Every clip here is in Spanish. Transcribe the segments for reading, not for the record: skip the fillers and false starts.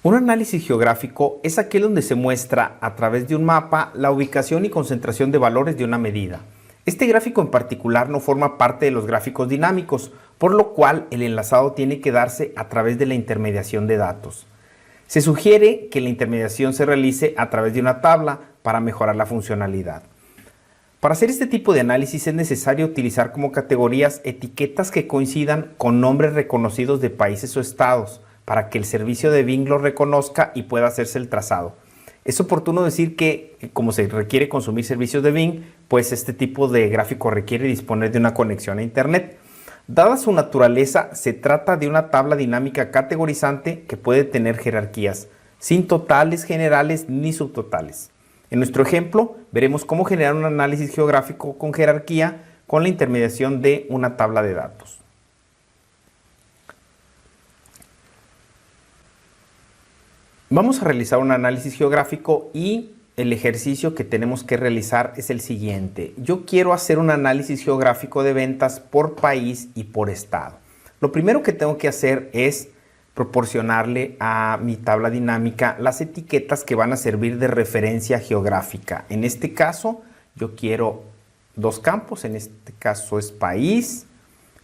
Un análisis geográfico es aquel donde se muestra a través de un mapa la ubicación y concentración de valores de una medida. Este gráfico en particular no forma parte de los gráficos dinámicos, por lo cual el enlazado tiene que darse a través de la intermediación de datos. Se sugiere que la intermediación se realice a través de una tabla para mejorar la funcionalidad. Para hacer este tipo de análisis es necesario utilizar como categorías etiquetas que coincidan con nombres reconocidos de países o estados, para que el servicio de Bing lo reconozca y pueda hacerse el trazado. Es oportuno decir que, como se requiere consumir servicios de Bing, pues este tipo de gráfico requiere disponer de una conexión a Internet. Dada su naturaleza, se trata de una tabla dinámica categorizante que puede tener jerarquías, sin totales generales ni subtotales. En nuestro ejemplo, veremos cómo generar un análisis geográfico con jerarquía con la intermediación de una tabla de datos. Vamos a realizar un análisis geográfico y el ejercicio que tenemos que realizar es el siguiente. Yo quiero hacer un análisis geográfico de ventas por país y por estado. Lo primero que tengo que hacer es proporcionarle a mi tabla dinámica las etiquetas que van a servir de referencia geográfica. En este caso, yo quiero dos campos. En este caso es país,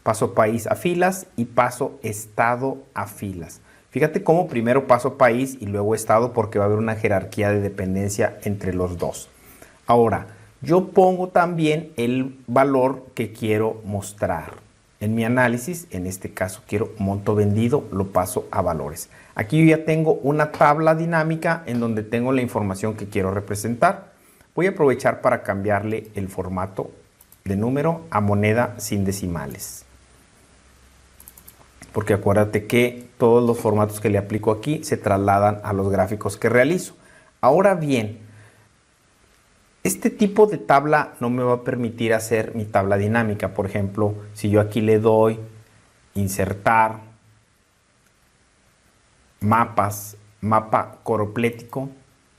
paso país a filas y paso estado a filas. Fíjate cómo primero paso país y luego estado porque va a haber una jerarquía de dependencia entre los dos. Ahora, yo pongo también el valor que quiero mostrar. En mi análisis, en este caso quiero monto vendido, lo paso a valores. Aquí yo ya tengo una tabla dinámica en donde tengo la información que quiero representar. Voy a aprovechar para cambiarle el formato de número a moneda sin decimales. Porque acuérdate que todos los formatos que le aplico aquí se trasladan a los gráficos que realizo. Ahora bien, este tipo de tabla no me va a permitir hacer mi tabla dinámica. Por ejemplo, si yo aquí le doy insertar, mapas, mapa coroplético,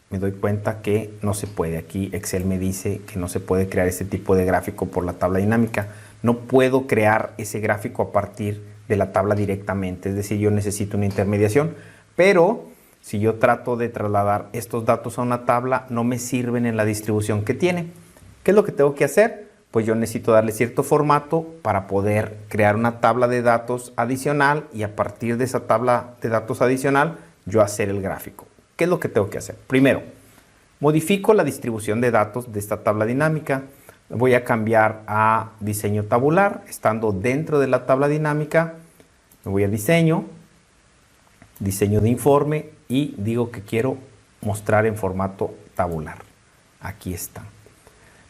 me doy cuenta que no se puede. Aquí Excel me dice que no se puede crear este tipo de gráfico por la tabla dinámica. No puedo crear ese gráfico a partir de la tabla directamente, es decir, yo necesito una intermediación, pero si yo trato de trasladar estos datos a una tabla, no me sirven en la distribución que tiene. ¿Qué es lo que tengo que hacer? Pues yo necesito darle cierto formato para poder crear una tabla de datos adicional y a partir de esa tabla de datos adicional, yo hacer el gráfico. ¿Qué es lo que tengo que hacer? Primero, modifico la distribución de datos de esta tabla dinámica. Voy a cambiar a diseño tabular, estando dentro de la tabla dinámica, me voy a diseño de informe y digo que quiero mostrar en formato tabular. Aquí está.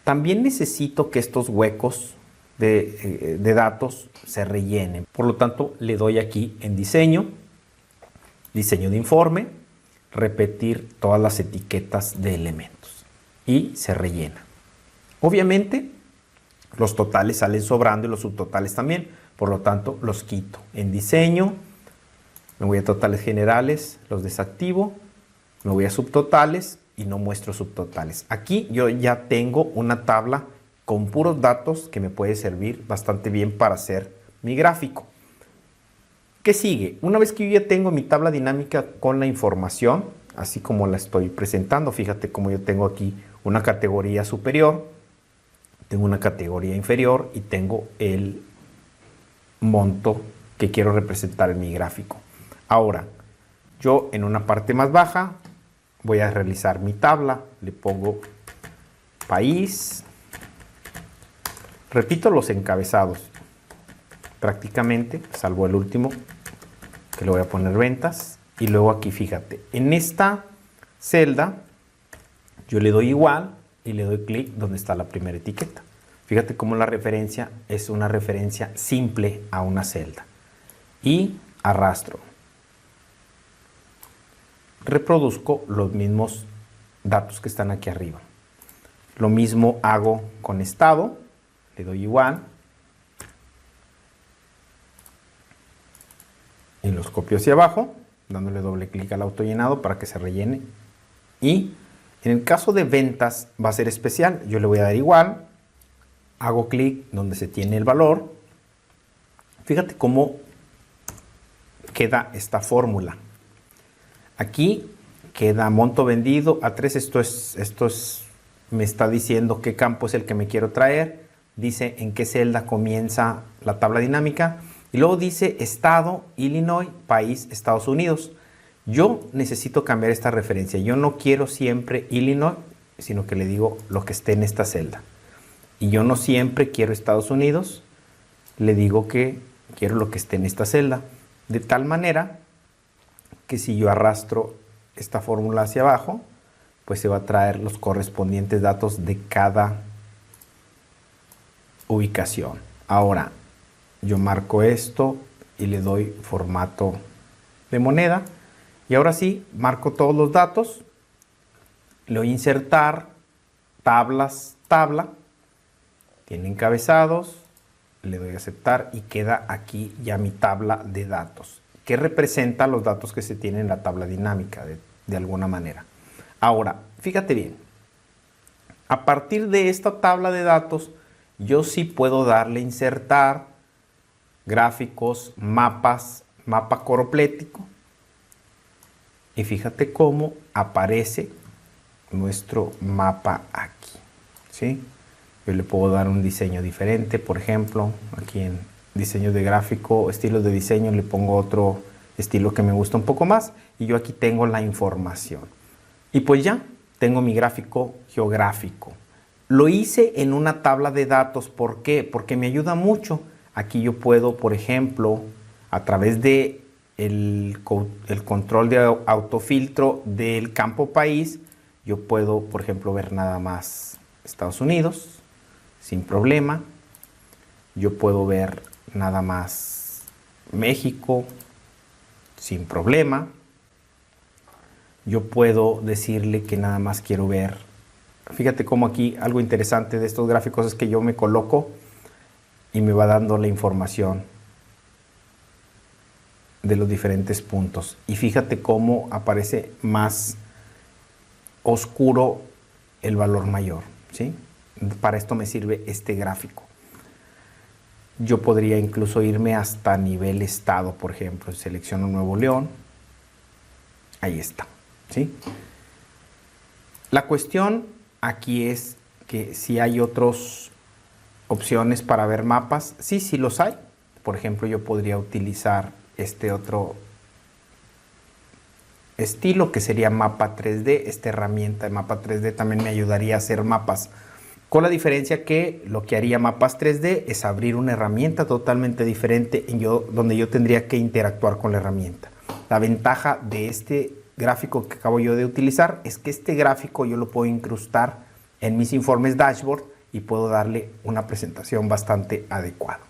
También necesito que estos huecos de datos se rellenen. Por lo tanto, le doy aquí en diseño de informe, repetir todas las etiquetas de elementos y se rellena. Obviamente, los totales salen sobrando y los subtotales también. Por lo tanto, los quito. En diseño, me voy a totales generales, los desactivo. Me voy a subtotales y no muestro subtotales. Aquí yo ya tengo una tabla con puros datos que me puede servir bastante bien para hacer mi gráfico. ¿Qué sigue? Una vez que yo ya tengo mi tabla dinámica con la información, así como la estoy presentando, fíjate cómo yo tengo aquí una categoría superior, tengo una categoría inferior y tengo el monto que quiero representar en mi gráfico. Ahora, yo en una parte más baja voy a realizar mi tabla, le pongo país, repito los encabezados prácticamente, salvo el último que le voy a poner ventas y luego aquí fíjate, en esta celda yo le doy igual y le doy clic donde está la primera etiqueta. Fíjate cómo la referencia es una referencia simple a una celda. Y arrastro. Reproduzco los mismos datos que están aquí arriba. Lo mismo hago con estado. Le doy igual. Y los copio hacia abajo, dándole doble clic al autollenado para que se rellene. Y en el caso de ventas va a ser especial. Yo le voy a dar igual. Hago clic donde se tiene el valor. Fíjate cómo queda esta fórmula. Aquí queda monto vendido A3. Esto me está diciendo qué campo es el que me quiero traer. Dice en qué celda comienza la tabla dinámica. Y luego dice estado, Illinois, país, Estados Unidos. Yo necesito cambiar esta referencia. Yo no quiero siempre Illinois, sino que le digo lo que esté en esta celda. Y yo no siempre quiero Estados Unidos, le digo que quiero lo que esté en esta celda. De tal manera que si yo arrastro esta fórmula hacia abajo, pues se va a traer los correspondientes datos de cada ubicación. Ahora, yo marco esto y le doy formato de moneda. Y ahora sí, marco todos los datos. Le doy insertar, tablas, tabla. Tiene encabezados. Le doy a aceptar y queda aquí ya mi tabla de datos, que representa los datos que se tienen en la tabla dinámica de alguna manera. Ahora, fíjate bien. A partir de esta tabla de datos, yo sí puedo darle insertar, gráficos, mapas, mapa coroplético. Y fíjate cómo aparece nuestro mapa aquí, ¿sí? Yo le puedo dar un diseño diferente, por ejemplo, aquí en diseño de gráfico, estilos de diseño, le pongo otro estilo que me gusta un poco más y yo aquí tengo la información. Y pues ya, tengo mi gráfico geográfico. Lo hice en una tabla de datos, ¿por qué? Porque me ayuda mucho. Aquí yo puedo, por ejemplo, a través de el control de autofiltro del campo país, yo puedo, por ejemplo, ver nada más Estados Unidos, sin problema. Yo puedo ver nada más México, sin problema. Yo puedo decirle que nada más quiero ver. Fíjate cómo aquí algo interesante de estos gráficos es que yo me coloco y me va dando la información de los diferentes puntos. Y fíjate cómo aparece más oscuro el valor mayor, ¿sí? Para esto me sirve este gráfico. Yo podría incluso irme hasta nivel estado, por ejemplo. Selecciono Nuevo León. Ahí está, ¿sí? La cuestión aquí es que si hay otras opciones para ver mapas. Sí los hay. Por ejemplo, yo podría utilizar este otro estilo que sería mapa 3D. Esta herramienta de mapa 3D también me ayudaría a hacer mapas, con la diferencia que lo que haría mapas 3D es abrir una herramienta totalmente diferente donde yo tendría que interactuar con la herramienta. La ventaja de este gráfico que acabo yo de utilizar es que este gráfico yo lo puedo incrustar en mis informes dashboard y puedo darle una presentación bastante adecuada.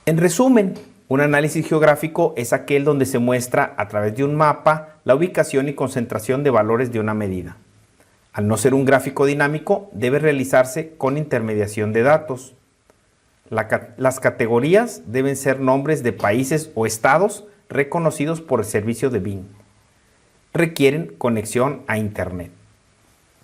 En resumen, un análisis geográfico es aquel donde se muestra a través de un mapa la ubicación y concentración de valores de una medida. Al no ser un gráfico dinámico, debe realizarse con intermediación de datos. Las categorías deben ser nombres de países o estados reconocidos por el servicio de Bing. Requieren conexión a Internet.